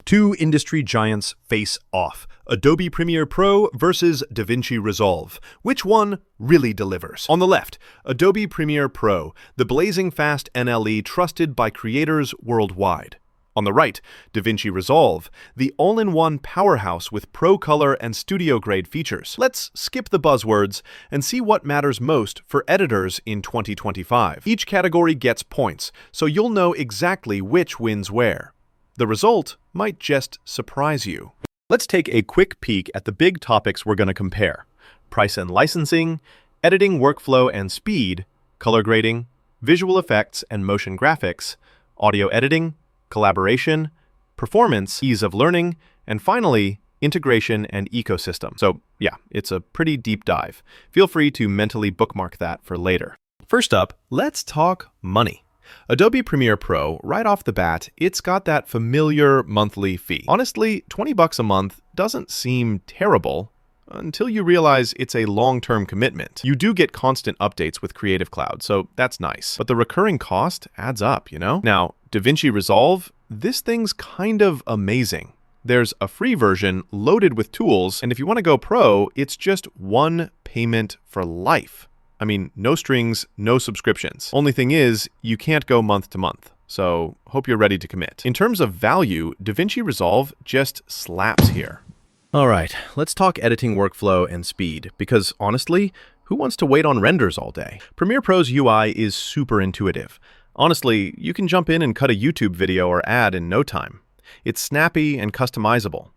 Two industry giants face off. Adobe Premiere Pro versus DaVinci Resolve. Which one really delivers? On the left, Adobe Premiere Pro, the blazing fast NLE trusted by creators worldwide. On the right, DaVinci Resolve, the all-in-one powerhouse with pro color and studio-grade features. Let's skip the buzzwords and see what matters most for editors in 2025. Each category gets points, so you'll know exactly which wins where. The result might just surprise you. Let's take a quick peek at the big topics we're going to compare: price and licensing, editing workflow and speed, color grading, visual effects and motion graphics, audio editing, collaboration, performance, ease of learning, and finally, integration and ecosystem. So yeah, it's a pretty deep dive. Feel free to mentally bookmark that for later. First up, let's talk money. Adobe Premiere Pro, right off the bat, it's got that familiar monthly fee. Honestly, $20 a month doesn't seem terrible until you realize it's a long-term commitment. You do get constant updates with Creative Cloud, so that's nice. But the recurring cost adds up, you know? Now, DaVinci Resolve, this thing's kind of amazing. There's a free version loaded with tools, and if you want to go pro, it's just one payment for life. I mean, no strings, no subscriptions. Only thing is, you can't go month to month. So, hope you're ready to commit. In terms of value, DaVinci Resolve just slaps here. All right, let's talk editing workflow and speed, because honestly, who wants to wait on renders all day? Premiere Pro's UI is super intuitive. Honestly, you can jump in and cut a YouTube video or ad in no time. It's snappy and customizable.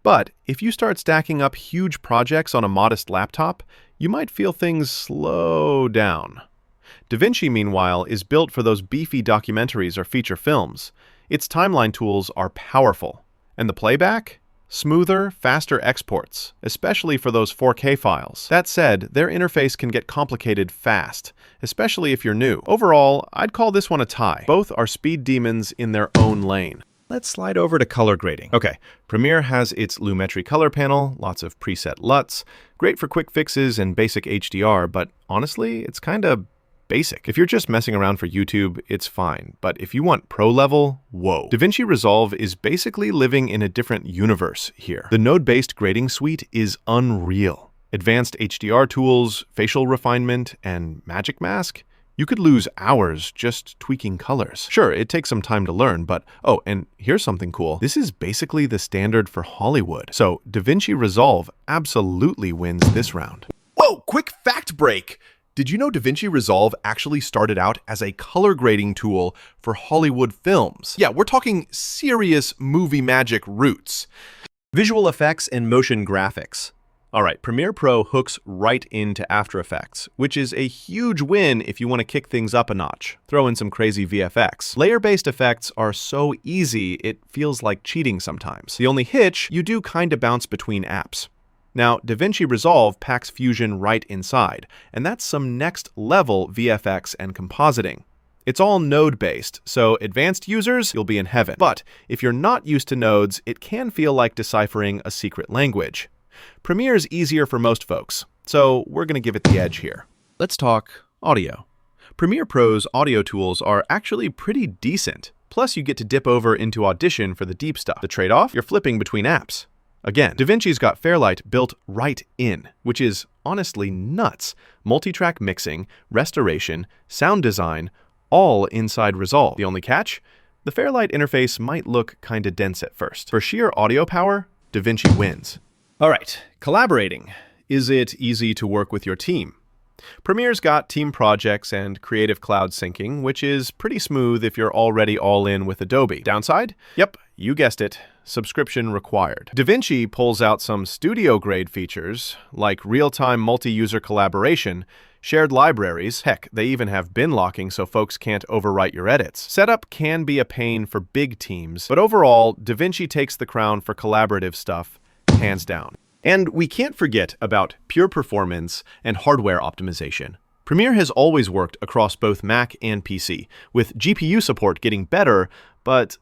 But if you start stacking up huge projects on a modest laptop, you might feel things slow down. DaVinci, meanwhile, is built for those beefy documentaries or feature films. Its timeline tools are powerful. And the playback? Smoother, faster exports, especially for those 4K files. That said, their interface can get complicated fast, especially if you're new. Overall, I'd call this one a tie. Both are speed demons in their own lane. Let's slide over to color grading. Okay, Premiere has its Lumetri color panel, lots of preset LUTs, great for quick fixes and basic HDR, but honestly, it's kinda basic. If you're just messing around for YouTube, it's fine. But if you want pro level, whoa. DaVinci Resolve is basically living in a different universe here. The node-based grading suite is unreal. Advanced HDR tools, facial refinement, and magic mask. You could lose hours just tweaking colors. Sure, it takes some time to learn, but oh, and here's something cool. This is basically the standard for Hollywood. So DaVinci Resolve absolutely wins this round. Whoa, quick fact break! Did you know DaVinci Resolve actually started out as a color grading tool for Hollywood films? Yeah, we're talking serious movie magic roots. Visual effects and motion graphics. All right, Premiere Pro hooks right into After Effects, which is a huge win if you want to kick things up a notch. Throw in some crazy VFX. Layer-based effects are so easy, it feels like cheating sometimes. The only hitch, you do kind of bounce between apps. Now, DaVinci Resolve packs Fusion right inside, and that's some next-level VFX and compositing. It's all node-based, so advanced users, you'll be in heaven. But if you're not used to nodes, it can feel like deciphering a secret language. Premiere's easier for most folks, so we're going to give it the edge here. Let's talk audio. Premiere Pro's audio tools are actually pretty decent. Plus, you get to dip over into Audition for the deep stuff. The trade-off? You're flipping between apps. Again, DaVinci's got Fairlight built right in, which is honestly nuts. Multi-track mixing, restoration, sound design, all inside Resolve. The only catch? The Fairlight interface might look kinda dense at first. For sheer audio power, DaVinci wins. All right, collaborating. Is it easy to work with your team? Premiere's got team projects and Creative Cloud syncing, which is pretty smooth if you're already all in with Adobe. Downside? Yep, you guessed it. Subscription required. DaVinci pulls out some studio-grade features, like real-time multi-user collaboration, shared libraries, heck, they even have bin locking so folks can't overwrite your edits. Setup can be a pain for big teams, but overall, DaVinci takes the crown for collaborative stuff, hands down. And we can't forget about pure performance and hardware optimization. Premiere has always worked across both Mac and PC, with GPU support getting better, but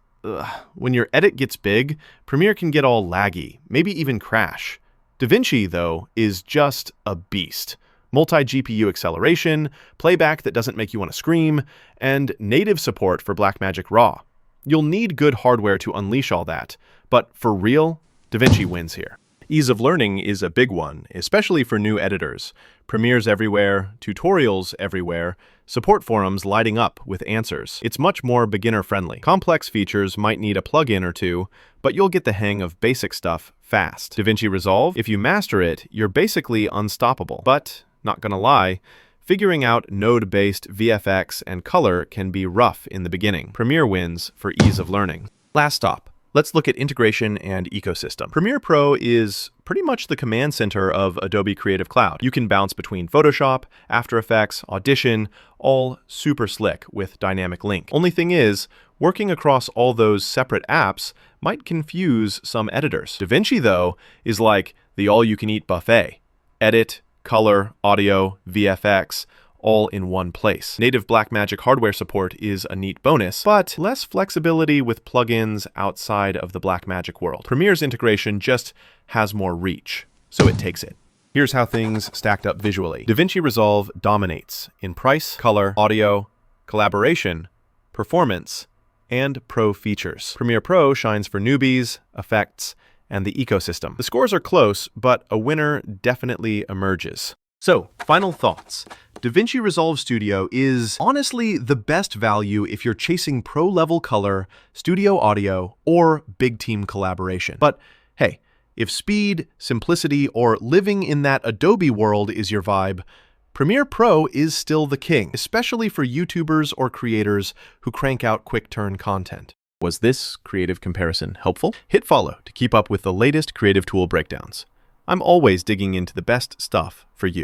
when your edit gets big, Premiere can get all laggy, maybe even crash. DaVinci, though, is just a beast. Multi-GPU acceleration, playback that doesn't make you want to scream, and native support for Blackmagic Raw. You'll need good hardware to unleash all that, but for real, DaVinci wins here. Ease of learning is a big one, especially for new editors. Premieres everywhere, tutorials everywhere, support forums lighting up with answers. It's much more beginner-friendly. Complex features might need a plugin or two, but you'll get the hang of basic stuff fast. DaVinci Resolve, if you master it, you're basically unstoppable. But, not gonna lie, figuring out node-based VFX and color can be rough in the beginning. Premiere wins for ease of learning. Last stop. Let's look at integration and ecosystem. Premiere Pro is pretty much the command center of Adobe Creative Cloud. You can bounce between Photoshop, After Effects, Audition, all super slick with dynamic link. Only thing is, working across all those separate apps might confuse some editors. DaVinci, though, is like the all-you-can-eat buffet. Edit, color, audio, VFX, all in one place. Native Blackmagic hardware support is a neat bonus, but less flexibility with plugins outside of the Blackmagic world. Premiere's integration just has more reach, so it takes it. Here's how things stacked up visually. DaVinci Resolve dominates in price, color, audio, collaboration, performance, and pro features. Premiere Pro shines for newbies, effects, and the ecosystem. The scores are close, but a winner definitely emerges. So, final thoughts. DaVinci Resolve Studio is honestly the best value if you're chasing pro-level color, studio audio, or big team collaboration. But hey, if speed, simplicity, or living in that Adobe world is your vibe, Premiere Pro is still the king, especially for YouTubers or creators who crank out quick-turn content. Was this creative comparison helpful? Hit follow to keep up with the latest creative tool breakdowns. I'm always digging into the best stuff for you.